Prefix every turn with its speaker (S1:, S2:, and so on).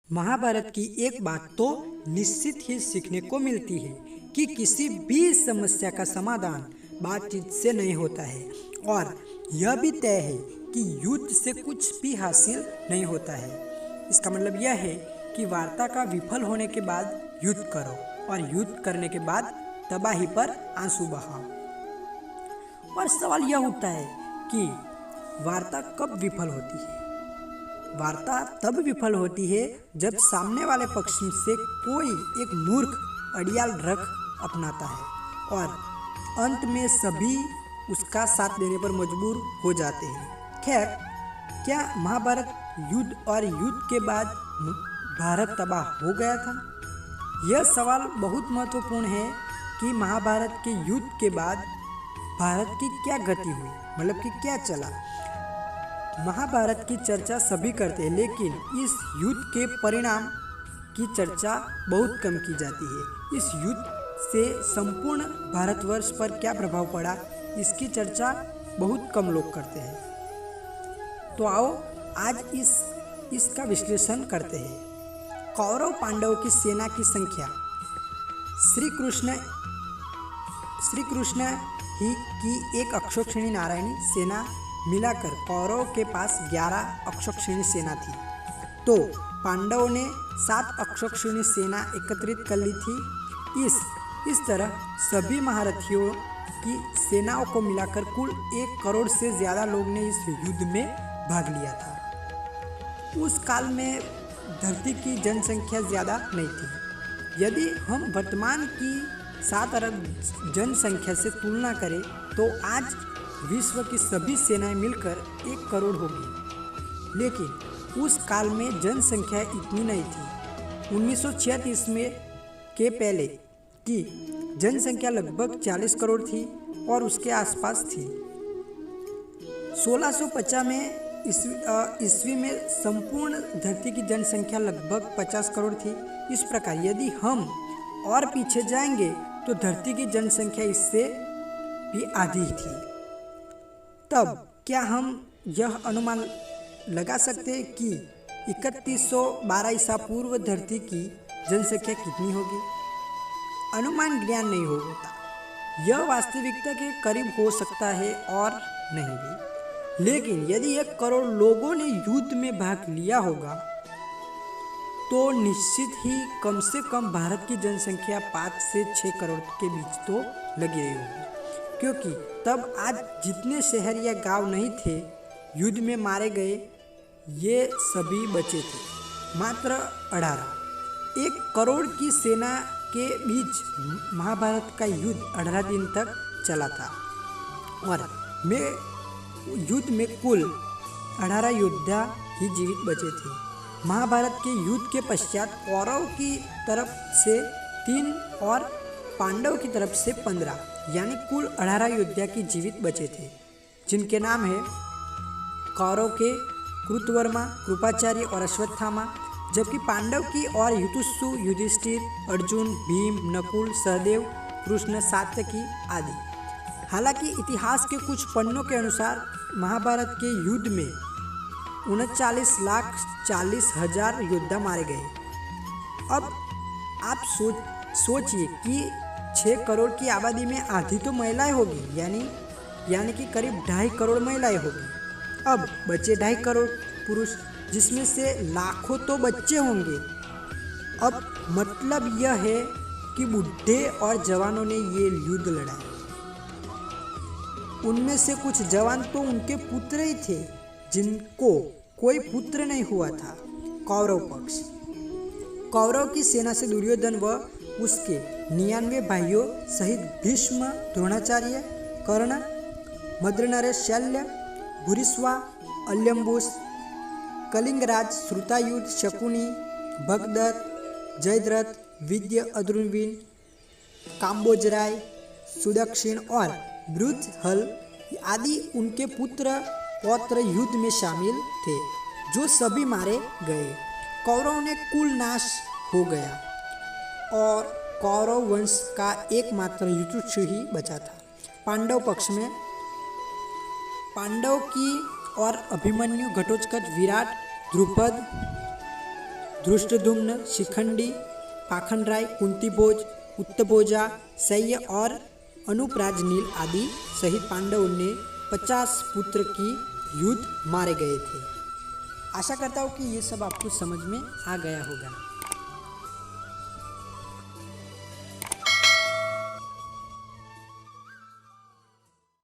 S1: महाभारत की एक बात तो निश्चित ही सीखने को मिलती है कि किसी भी समस्या का समाधान बातचीत से नहीं होता है और यह भी तय है कि युद्ध से कुछ भी हासिल नहीं होता है। इसका मतलब यह है कि वार्ता का विफल होने के बाद युद्ध करो और युद्ध करने के बाद तबाही पर आंसू बहाओ। और सवाल यह उठता है कि वार्ता कब विफल होती है। वार्ता तब विफल होती है जब सामने वाले पक्ष से कोई एक मूर्ख अड़ियाल रख अपनाता है और अंत में सभी उसका साथ देने पर मजबूर हो जाते हैं। खैर, क्या महाभारत युद्ध और युद्ध के बाद भारत तबाह हो गया था? यह सवाल बहुत महत्वपूर्ण है कि महाभारत के युद्ध के बाद भारत की क्या गति हुई, मतलब कि क्या चला। महाभारत की चर्चा सभी करते हैं, लेकिन इस युद्ध के परिणाम की चर्चा बहुत कम की जाती है। इस युद्ध से संपूर्ण भारतवर्ष पर क्या प्रभाव पड़ा, इसकी चर्चा बहुत कम लोग करते हैं। तो आओ आज इसका विश्लेषण करते हैं। कौरव पांडवों की सेना की संख्या। श्री कृष्ण ही की एक अक्षौहिणी नारायणी सेना मिलाकर कौरवों के पास 11 अक्षौहिणी सेना थी, तो पांडवों ने 7 अक्षौहिणी सेना एकत्रित कर ली थी। इस तरह सभी महारथियों की सेनाओं को मिलाकर कुल 1 करोड़ से ज़्यादा लोग ने इस युद्ध में भाग लिया था। उस काल में धरती की जनसंख्या ज़्यादा नहीं थी। यदि हम वर्तमान की 7 अरब जनसंख्या से तुलना करें तो आज विश्व की सभी सेनाएं मिलकर 1 करोड़ होगी, लेकिन उस काल में जनसंख्या इतनी नहीं थी। 1936 में के पहले की जनसंख्या लगभग 40 करोड़ थी और उसके आसपास थी। 1650 में ईस्वी में संपूर्ण धरती की जनसंख्या लगभग 50 करोड़ थी। इस प्रकार यदि हम और पीछे जाएंगे तो धरती की जनसंख्या इससे भी आधी थी। तब क्या हम यह अनुमान लगा सकते हैं कि 3112 ईसा पूर्व धरती की जनसंख्या कितनी होगी? अनुमान ज्ञान नहीं होता, यह वास्तविकता के करीब हो सकता है और नहीं भी। लेकिन यदि 1 करोड़ लोगों ने युद्ध में भाग लिया होगा तो निश्चित ही कम से कम भारत की जनसंख्या 5 से 6 करोड़ के बीच तो लगी रही होगी, क्योंकि तब आज जितने शहर या गांव नहीं थे युद्ध में मारे गए, ये सभी बचे थे मात्र 18। 1 करोड़ की सेना के बीच महाभारत का युद्ध 18 दिन तक चला था और युद्ध में कुल 18 योद्धा ही जीवित बचे थे। महाभारत के युद्ध के पश्चात कौरव की तरफ से 3 और पांडव की तरफ से 15, यानी कुल 18 योद्धा की जीवित बचे थे, जिनके नाम है कौरव के कृतवर्मा, कृपाचार्य और अश्वत्थामा, जबकि पांडव की और युधिष्ठिर, युधिष्ठिर, अर्जुन, भीम, नकुल, सहदेव, कृष्ण, सात्यकी आदि। हालांकि इतिहास के कुछ पन्नों के अनुसार महाभारत के युद्ध में 39,40,000 योद्धा मारे गए। अब आप सोचिए कि 6 करोड़ की आबादी में आधी तो महिलाएं होगी, यानी कि करीब 2.5 करोड़ महिलाएं होगी। अब बचे 2.5 करोड़ पुरुष, जिसमें से लाखों तो बच्चे होंगे। अब मतलब यह है कि बूढ़े और जवानों ने ये युद्ध लड़ा। उनमें से कुछ जवान तो उनके पुत्र ही थे, जिनको कोई पुत्र नहीं हुआ था। कौरव पक्ष। कौरव की सेना से दुर्योधन व उसके 99 भाइयों सहित भीष्म, द्रोणाचार्य, कर्ण, मद्रनरेश, शल्य, भूरिश्वा, अल्यम्बुस, कलिंगराज, श्रुतायुध, शकुनी, भगदत्त, जयद्रथ, विद्य, अद्रुवीन, काम्बोजराय, सुदक्षिण और वृद्धहल आदि उनके पुत्र पौत्र युद्ध में शामिल थे, जो सभी मारे गए। कौरव ने कुल नाश हो गया और कौरव वंश का एकमात्र युधिष्ठिर ही बचा था। पांडव पक्ष में पांडव की और अभिमन्यु, घटोत्कच, विराट, धृष्टद्युम्न, शिखंडी, पाखंडराय, कुंतीभोज, उत्तभोजा, शल्य और अनुपराज नील आदि सहित पांडवों ने 50 पुत्र की युद्ध मारे गए थे। आशा करता हूँ कि ये सब आपको समझ में आ गया होगा।